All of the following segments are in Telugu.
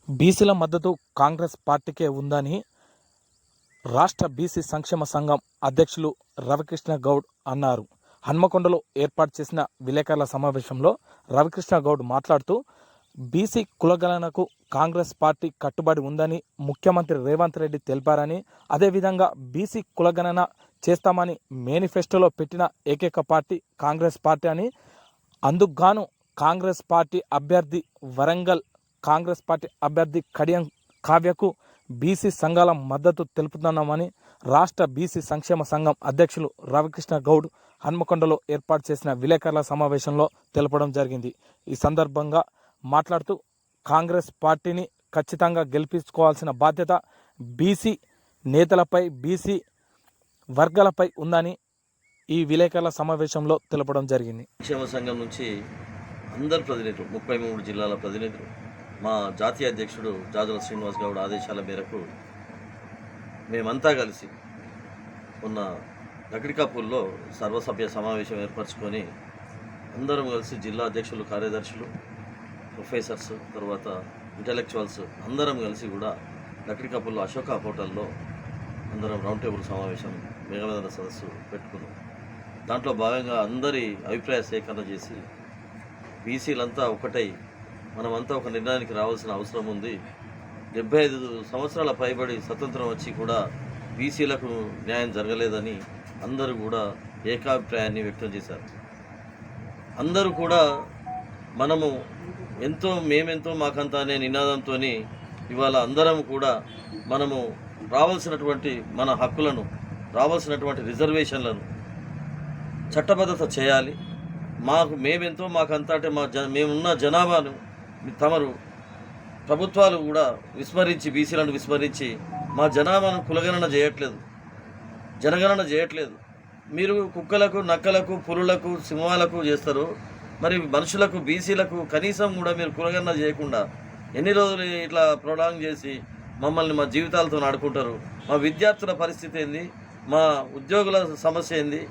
బీసీల మద్దతు కాంగ్రెస్ పార్టీకే ఉందని రాష్ట్ర బీసీ సంక్షేమ సంఘం అధ్యక్షులు రవికృష్ణ గౌడ్ అన్నారు. హన్మకొండలో ఏర్పాటు చేసిన విలేకరుల సమావేశంలో రవికృష్ణ గౌడ్ మాట్లాడుతూ బీసీ కులగణనకు కాంగ్రెస్ పార్టీ కట్టుబడి ఉందని ముఖ్యమంత్రి రేవంత్ రెడ్డి తెలిపారని, అదేవిధంగా బీసీ కులగణన చేస్తామని మేనిఫెస్టోలో పెట్టిన ఏకైక పార్టీ కాంగ్రెస్ పార్టీ అని, అందుకుగాను కాంగ్రెస్ పార్టీ అభ్యర్థి వరంగల్ కాంగ్రెస్ పార్టీ అభ్యర్థి కడియం కావ్యకు బీసీ సంఘాల మద్దతు తెలుపుతున్నామని రాష్ట్ర బీసీ సంక్షేమ సంఘం అధ్యక్షులు రవికృష్ణ గౌడ్ హన్మకొండలో ఏర్పాటు చేసిన విలేకరుల సమావేశంలో తెలపడం జరిగింది. ఈ సందర్భంగా మాట్లాడుతూ కాంగ్రెస్ పార్టీని ఖచ్చితంగా గెలిపించుకోవాల్సిన బాధ్యత బీసీ నేతలపై, బీసీ వర్గాలపై ఉందని ఈ విలేకరుల సమావేశంలో తెలపడం జరిగింది. సంక్షేమ సంఘం నుంచి అందరు ప్రతినిధులు, 33 జిల్లాల ప్రతినిధులు, మా జాతీయ అధ్యక్షుడు జాజుల శ్రీనివాస్ గౌడ్ ఆదేశాల మేరకు మేమంతా కలిసి ఉన్న లక్డికాపూర్లో సర్వసభ్య సమావేశం ఏర్పరచుకొని అందరం కలిసి జిల్లా అధ్యక్షులు, కార్యదర్శులు, ప్రొఫెసర్స్, తర్వాత ఇంటలెక్చువల్స్ అందరం కలిసి కూడా లక్డికాపూర్లో అశోక హోటల్లో అందరం రౌండ్ టేబుల్ సమావేశం, మేఘవేదన సదస్సు పెట్టుకున్నాం. దాంట్లో భాగంగా అందరి అభిప్రాయ సేకరణ చేసి బీసీలంతా ఒకటై మనమంతా ఒక నిర్ణయానికి రావాల్సిన అవసరం ఉంది. 75 సంవత్సరాల పైబడి స్వతంత్రం వచ్చి కూడా బీసీలకు న్యాయం జరగలేదని అందరూ కూడా ఏకాభిప్రాయాన్ని వ్యక్తం చేశారు. అందరూ కూడా మనము మేమెంతో మాకంతా అనే నినాదంతో ఇవాళ అందరం కూడా మనము రావాల్సినటువంటి మన హక్కులను, రావాల్సినటువంటి రిజర్వేషన్లను చట్టబద్ధత చేయాలి. మేమెంతో మాకంతా అంటే మేమున్న జనాభాను తమరు ప్రభుత్వాలు కూడా విస్మరించి, బీసీలను విస్మరించి మా జనాభాను కులగణన చేయట్లేదు, జనగణన చేయట్లేదు. మీరు కుక్కలకు, నక్కలకు, పులులకు, సింహాలకు చేస్తారు, మరి మనుషులకు, బీసీలకు కనీసం కూడా మీరు కులగణన చేయకుండా ఎన్ని రోజులు ఇట్లా ప్రొలాంగ్ చేసి మమ్మల్ని మా జీవితాలతో ఆడుకుంటారు? మా విద్యార్థుల పరిస్థితి ఏంది? మా ఉద్యోగుల సమస్య ఏంది?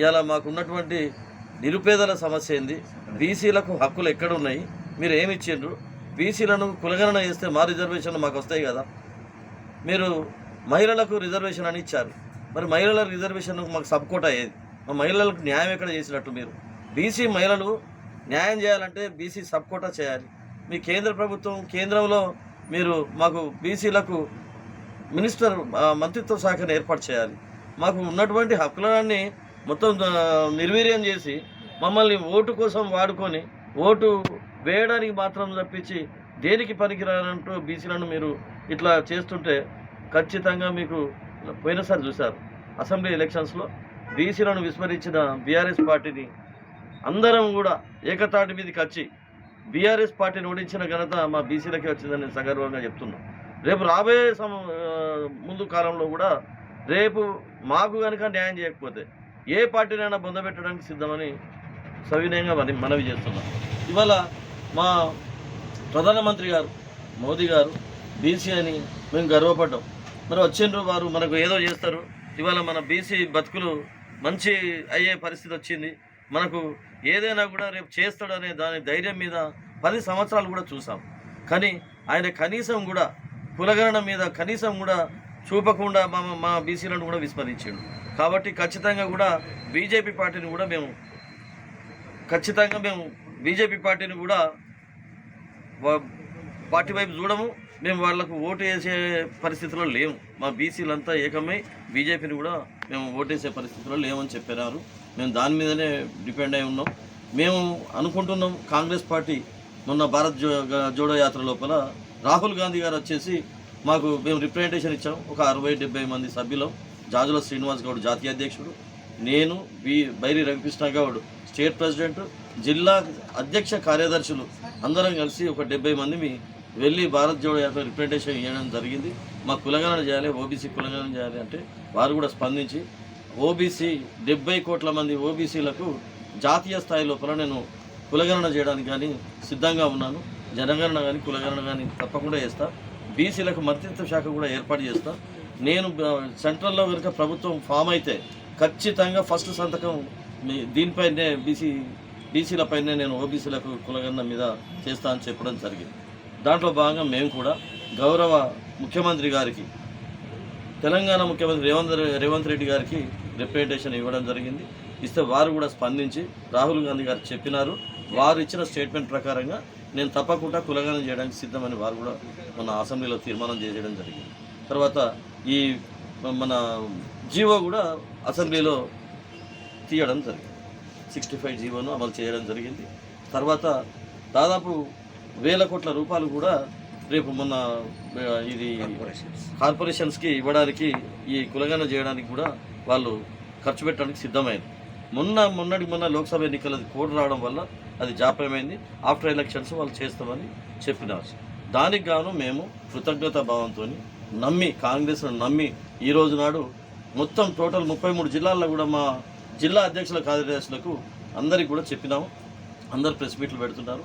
ఇలా మాకున్నటువంటి నిరుపేదల సమస్య ఏంది? బీసీలకు హక్కులు ఎక్కడున్నాయి? మీరు ఏమి ఇచ్చిండ్రు? బీసీలను కులగణన చేస్తే మా రిజర్వేషన్లు మాకు వస్తాయి కదా. మీరు మహిళలకు రిజర్వేషన్ అని ఇచ్చారు, మరి మహిళల రిజర్వేషన్ మాకు సబ్కోటా అయ్యేది. మా మహిళలకు న్యాయం ఎక్కడ చేసినట్టు? మీరు బీసీ మహిళలు న్యాయం చేయాలంటే బీసీ సబ్కోటా చేయాలి. మీ కేంద్ర ప్రభుత్వం, కేంద్రంలో మీరు మాకు బీసీలకు మంత్రిత్వ శాఖను ఏర్పాటు చేయాలి. మాకు ఉన్నటువంటి హక్కులన్నీ మొత్తం నిర్వీర్యం చేసి మమ్మల్ని ఓటు కోసం వాడుకొని ఓటు వేయడానికి మాత్రం తప్పించి దేనికి పనికిరానంటూ బీసీలను మీరు ఇట్లా చేస్తుంటే ఖచ్చితంగా మీకు పోయినసారి చూశారు అసెంబ్లీ ఎలక్షన్స్లో బీసీలను విస్మరించిన బీఆర్ఎస్ పార్టీని అందరం కూడా ఏకతాటి మీదకి వచ్చి బీఆర్ఎస్ పార్టీని ఓడించిన ఘనత మా బీసీలకే వచ్చిందని సగర్వంగా చెప్తున్నాం. రేపు రాబోయే ముందు కాలంలో కూడా రేపు మాకు కనుక న్యాయం చేయకపోతే ఏ పార్టీనైనా బొందబెట్టడానికి సిద్ధమని సవినయంగా మనవి చేస్తున్నాం. ఇవాళ మా ప్రధానమంత్రి గారు మోదీ గారు బీసీ అని మేము గర్వపడ్డాం. మరి వచ్చిండ్రు, వారు మనకు ఏదో చేస్తారు. ఇవాళ మన బీసీ బతుకులు మంచి అయ్యే పరిస్థితి వచ్చింది. మనకు ఏదైనా కూడా రేపు చేస్తాడనే దాని ధైర్యం మీద 10 సంవత్సరాలు కూడా చూసాం. కానీ ఆయన కనీసం కూడా కులగణన మీద కనీసం కూడా చూపకుండా మా బీసీలను కూడా విస్మరించాడు. కాబట్టి ఖచ్చితంగా కూడా బీజేపీ పార్టీని కూడా మేము బీజేపీ పార్టీని కూడా పార్టీ వైపు చూడము. మేము వాళ్లకు ఓటు వేసే పరిస్థితిలో లేము. మా బీసీలంతా ఏకమై బీజేపీని కూడా మేము ఓటేసే పరిస్థితిలో లేమని చెప్పారు. మేము దాని మీదనే డిపెండ్ అయి ఉన్నాం. మేము అనుకుంటున్నాం, కాంగ్రెస్ పార్టీ మొన్న భారత్ జోడో యాత్ర లోపల రాహుల్ గాంధీ గారు వచ్చేసి మేము రిప్రజెంటేషన్ ఇచ్చాం. ఒక 60-70 మంది సభ్యులం. జాజుల శ్రీనివాస్ గౌడ్ జాతీయ అధ్యక్షుడు, నేను బైరి రవికృష్ణ గౌడ్ స్టేట్ ప్రెసిడెంట్, జిల్లా అధ్యక్ష కార్యదర్శులు అందరం కలిసి ఒక 70 మంది వెళ్ళి భారత్ జోడో యాత్ర రిప్రజెంటేషన్ ఇవ్వడం జరిగింది. మా కులగణన చేయాలి, ఓబీసీ కులగణన చేయాలి అంటే వారు కూడా స్పందించి ఓబీసీ 70 కోట్ల మంది ఓబీసీలకు జాతీయ స్థాయి లోపల నేను కులగణన చేయడానికి కానీ సిద్ధంగా ఉన్నాను. జనగణన కానీ కులగణన కానీ తప్పకుండా చేస్తా. బీసీలకు మంత్రిత్వ శాఖ కూడా ఏర్పాటు చేస్తా. నేను సెంట్రల్లో కనుక ప్రభుత్వం ఫామ్ అయితే ఖచ్చితంగా ఫస్ట్ సంతకం దీనిపైనే బీసీలపైనే నేను ఓబీసీలకు కులగణన మీద చేస్తా అని చెప్పడం జరిగింది. దాంట్లో భాగంగా మేము కూడా గౌరవ ముఖ్యమంత్రి గారికి, తెలంగాణ ముఖ్యమంత్రి రేవంత్ రెడ్డి గారికి రిప్రజెంటేషన్ ఇవ్వడం జరిగింది. ఇస్తే వారు కూడా స్పందించి రాహుల్ గాంధీ గారు చెప్పినారు. వారు ఇచ్చిన స్టేట్మెంట్ ప్రకారంగా నేను తప్పకుండా కులగణన చేయడానికి సిద్ధమని వారు కూడా మన అసెంబ్లీలో తీర్మానం చేయడం జరిగింది. తర్వాత ఈ మన జీవో కూడా అసెంబ్లీలో తీయడం జరిగింది. 65 జీవోను అమలు చేయడం జరిగింది. తర్వాత దాదాపు 1000 కోట్ల రూపాయలు కూడా రేపు మొన్న ఇది కార్పొరేషన్స్కి ఇవ్వడానికి, ఈ కులగణన చేయడానికి కూడా వాళ్ళు ఖర్చు పెట్టడానికి సిద్ధమైంది. మొన్న లోక్సభ ఎన్నికల కోడ్ రావడం వల్ల అది జాప్యమైంది. ఆఫ్టర్ ఎలక్షన్స్ వాళ్ళు చేస్తామని చెప్పినారు. దానికి గాను మేము కృతజ్ఞతా భావంతో నమ్మి, కాంగ్రెస్ను నమ్మి ఈ రోజు నాడు మొత్తం టోటల్ 33 జిల్లాల్లో కూడా మా జిల్లా అధ్యక్షుల కార్యదర్శులకు అందరికీ కూడా చెప్పినాము. అందరు ప్రెస్ మీట్లు పెడుతున్నారు.